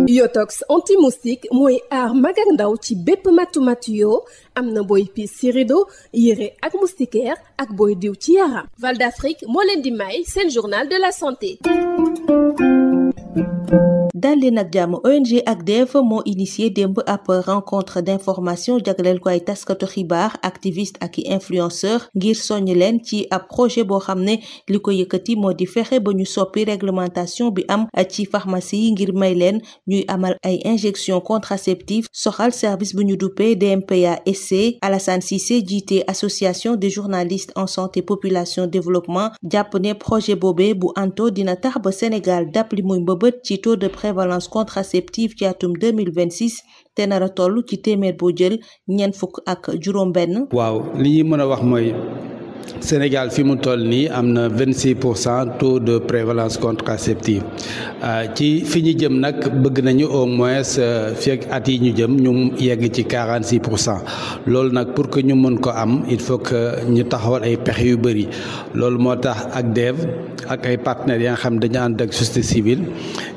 Yotox anti-moustique mooy aar mag ak ndaw ci bépp matu-matu yoo am na booy piis ci rido yére ak moustiquaire ak booy diw ci yaram. Val d'Afrique moo leen di may seen journal de la santé. dal leen ak jàmm. ONG ACDEV moo initié démb ab rencontre d'information jagleel ko ay taskatu xibaar activiste ak i influenceur ngir soññ leen ci ab projet boo xam ne li ko yëkkati moo di fexe ba ñu soppi réglementation bi am ci pharmacie yi ngir may leen ñuy amal ay injection contraceptive soxal service bu ñu duppee DMPA-SC. Alassane Cissé jiite association des journalistes en santé population développement jàpp ne projet boobee bu anto dina tax ba Sénégal dab li muy mbëbët ci taux de prévalence contraceptive ci atum 2026 te nar a toll ci téeméer boo jël ñeent fukk ak juróom benn. waaw li ñuy mën a wax mooy Sénégal fi mu toll nii am na 26% taux de prévalence contraceptive ci fi ñu jëm nag bëgg nañu au moins fii ak at yi ñu jëm ñu yegg ci 46%. loolu nag pour que ñu mën ko am il faut que ñu taxawal ay pexe yu bëri loolu moo tax ACDEV ak ay partenaires yi nga xam dañu ànd ak société civile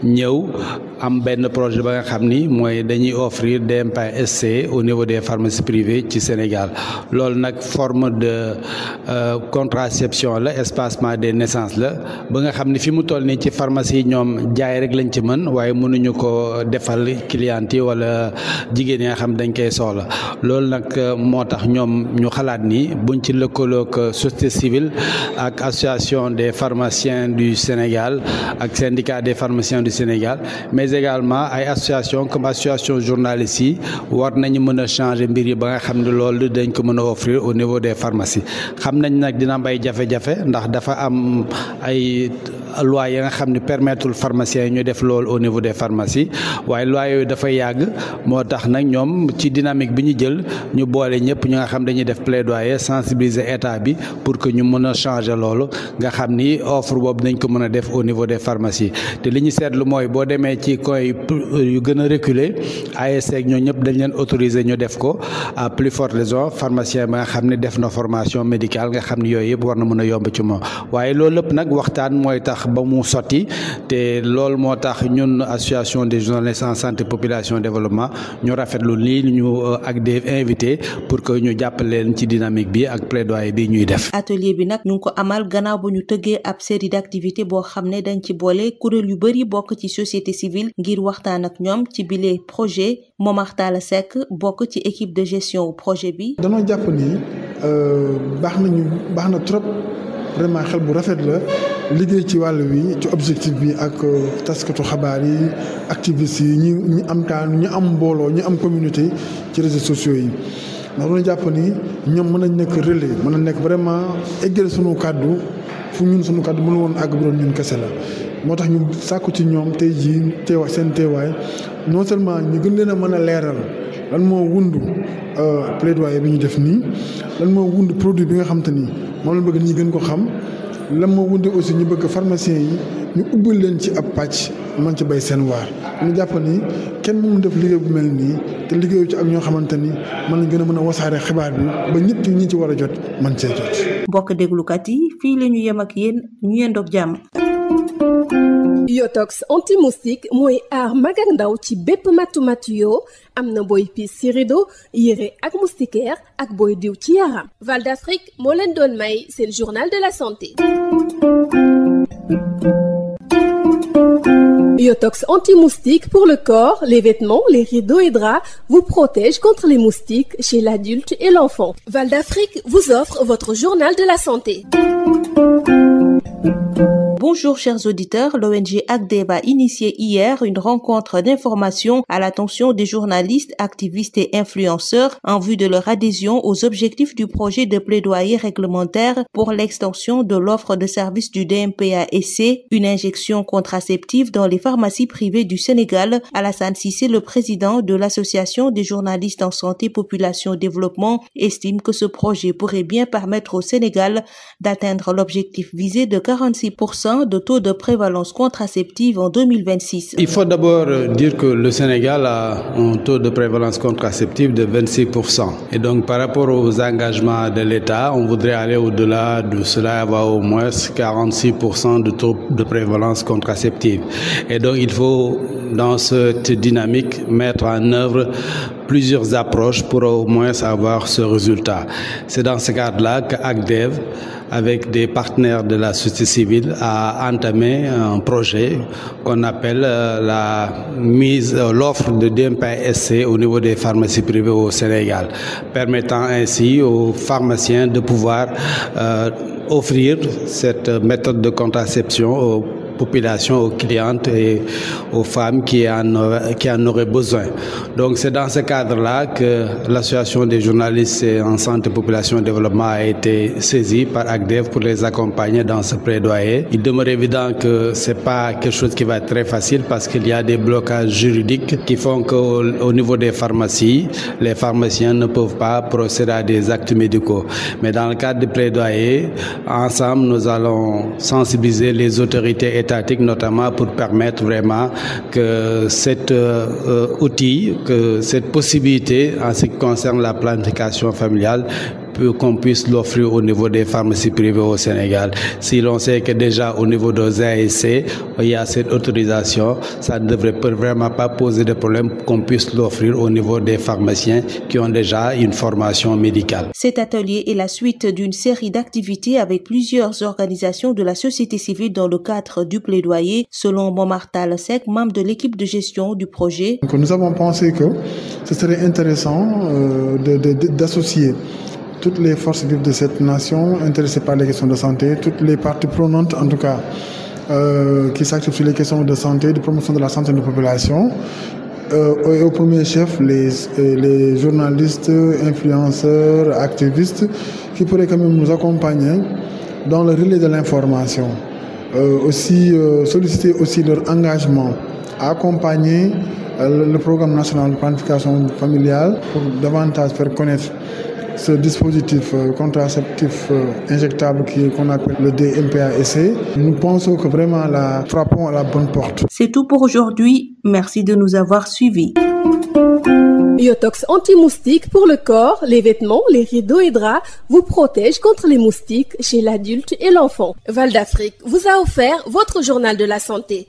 ñëw am benn projet ba nga xam ni mooy dañuy offrir DMPA-SC au niveau des pharmacies privées ci Sénégal loolu nag forme de contraception la espacement des naissances la ba nga xam ne fi mu toll nii ci pharmacie ñoom jaay rek lañ ci mën waaye mënuñu ko defal client yi wala jigéen yi nga xam dañ koy soxla loolu nag moo tax ñoom ñu xalaat ni buñ ci lëkkaloog société civile ak association des pharmaciens du Sénégal ak syndicat des pharmaciens du Sénégal mais également ay association comme association journalistes yi war nañu mën a changer mbir yi ba nga xam ne loolu dañ ko mën a offrir au niveau des pharmacies. xam nañ nag dina am ay jafe-jafe ndax dafa am ay loi ya nga xam ne permettre pharmaciens yi ñu def loolu au niveau des pharmacies waaye loi yooyu dafa yàgg moo tax nag ñoom ci dynamique bi ñu jël ñu boole ñëpp ñu nga xam dañuy def plaidoyer sensibiliser état bi pour que ñu mën a changer loolu nga xam ni offre boobu nañ ko mën a def au niveau des pharmacies te li ñu seetlu mooy boo demee ci coin yu gën a reculé ASC ak ñoo ñëpp dañ leen autoriser ñu def ko à plus forte raison pharmacien ba nga xam ne def na formation médicale nga xam ne yooyu yëpp war na mën a yomb ci moom waaye loolu lépp nag waxtaan mooy tax ba mu sotti te loolu moo tax ñun association des journalistes en santé population développement ñu rafetlu lii ñu ACDEV invité pour que ñu jàppale leen ci dynamique bi ak plaidoyer bi ñuy def. atelier bi nag ñu ngi ko amal gannaaw bu ñu tëggee ab série d'activités boo xam ne dañ ci boole kuréel yu bari bokk ci société civile ngir waxtaan ak ñoom ci bile projet. Momar Talla Seck bokk ci équipe de gestion projet bi. danoo jàpp ni baax na trop vraiment xel bu rafet la liggéey ci wàll wi ci objectif bi ak taskatu xabaar yi activistes yi ñi am taan ñu am mbooloo ñu am communauté ci réseaux sociaux yi ndax dañoo jàpp ni ñoom mën nañ nekk relais mën na nekk vraiment eggal sunu kàddu fu ñun sunu kàddu mënu woon àgg bu doon ñun kese la moo tax ñu sàkku ci ñoom tey jii seen teewaay non seulement ñu gën leen a mën a leeral lan moo wundu plaidoyer bi ñu def nii lan moo wundu produit bi nga xam te ni moom la bëgg ñi gën ko xam lan moo wundu aussi ñu bëgg pharmacien yi ñu ubbil leen ci ab pàcc mën ci bay seen waar. ñu jàpp ni kenn mënu def liggéey bu mel nii te liggéeyu ci ak ñoo xamante ni mën nañ gën a mën a wasaare xibaar bi ba ñëpp ñi ci war a jot mën see jot. mbokk déglukat yi fii la ñu yem ak yéen ñu yendoog jàmm. Yotox anti-moustique mooy aar mag ak ndaw ci bépp matu-matu yoo am na booy piis ci rido yére ak moustiquaire ak booy diw ci yaram. Val d'Afrique moo leen doon may seen journal de la santé. Yotox anti-moustique pour le corps, les vêtements, les rideaux et draps vous protège contre les moustiques chez l'adulte et l'enfant. Val d'Afrique vous offre votre journal de la santé. Bonjour chers auditeurs, l'ONG ACDEV a initié hier une rencontre d'information à l'attention des journalistes, activistes et influenceurs en vue de leur adhésion aux objectifs du projet de plaidoyer réglementaire pour l'extension de l'offre de services du DMPA-SC, une injection contraceptive dans les pharmacies privées du Sénégal. Alassane Cissé, le président de l'association des journalistes en santé population développement, estime que ce projet pourrait bien permettre au Sénégal d'atteindre l'objectif visé de 46% % de taux de prévalence contraceptive en 2026. Il faut d'abord dire que le Sénégal a un taux de prévalence contraceptive de 26%. Et donc par rapport aux engagements de l'État, on voudrait aller au-delà de cela, avoir au moins 46% de taux de prévalence contraceptive. Et donc il faut, dans cette dynamique, mettre en œuvre plusieurs approches pour au moins avoir ce résultat. C'est dans ce cadre-là qu'ACDEV, avec des partenaires de la société civile, a entamé un projet qu'on appelle l'offre de DMPASC au niveau des pharmacies privées au Sénégal, permettant ainsi aux pharmaciens de pouvoir offrir cette méthode de contraception aux population, aux clientes et aux femmes qui en auraient besoin. Donc c'est dans ce cadre-là que l'association des journalistes en santé, population et développement a été saisie par ACDEV pour les accompagner dans ce plaidoyer. Il demeure évident que c'est pas quelque chose qui va être très facile parce qu'il y a des blocages juridiques qui font qu'au niveau des pharmacies, les pharmaciens ne peuvent pas procéder à des actes médicaux. Mais dans le cadre du plaidoyer, ensemble, nous allons sensibiliser les autorités étatiques, notamment pour permettre vraiment que cet outil, que cette possibilité en ce qui concerne la planification familiale, qu'on puisse l'offrir au niveau des pharmacies privées au Sénégal. Si l'on sait que déjà au niveau des ASC, il y a cette autorisation, ça ne devrait vraiment pas poser de problème qu'on puisse l'offrir au niveau des pharmaciens qui ont déjà une formation médicale. Cet atelier est la suite d'une série d'activités avec plusieurs organisations de la société civile dans le cadre du plaidoyer, selon Momar Talla Seck, membre de l'équipe de gestion du projet. Donc nous avons pensé que ce serait intéressant d'associer toutes les forces vives de cette nation intéressées par les questions de santé, toutes les parties prenantes en tout cas qui s'activent sur les questions de santé, de promotion de la santé de la population, et au premier chef les journalistes, influenceurs, activistes qui pourraient quand même nous accompagner dans le relais de l'information. Solliciter aussi leur engagement à accompagner le programme national de planification familiale pour davantage faire connaître ce dispositif contraceptif injectable qu'on appelle le DMPASC. Nous pensons que vraiment frappons à la bonne porte. C'est tout pour aujourd'hui. Merci de nous avoir suivis. Biotox anti-moustique pour le corps, les vêtements, les rideaux et draps vous protège contre les moustiques chez l'adulte et l'enfant. Val d'Afrique vous a offert votre journal de la santé.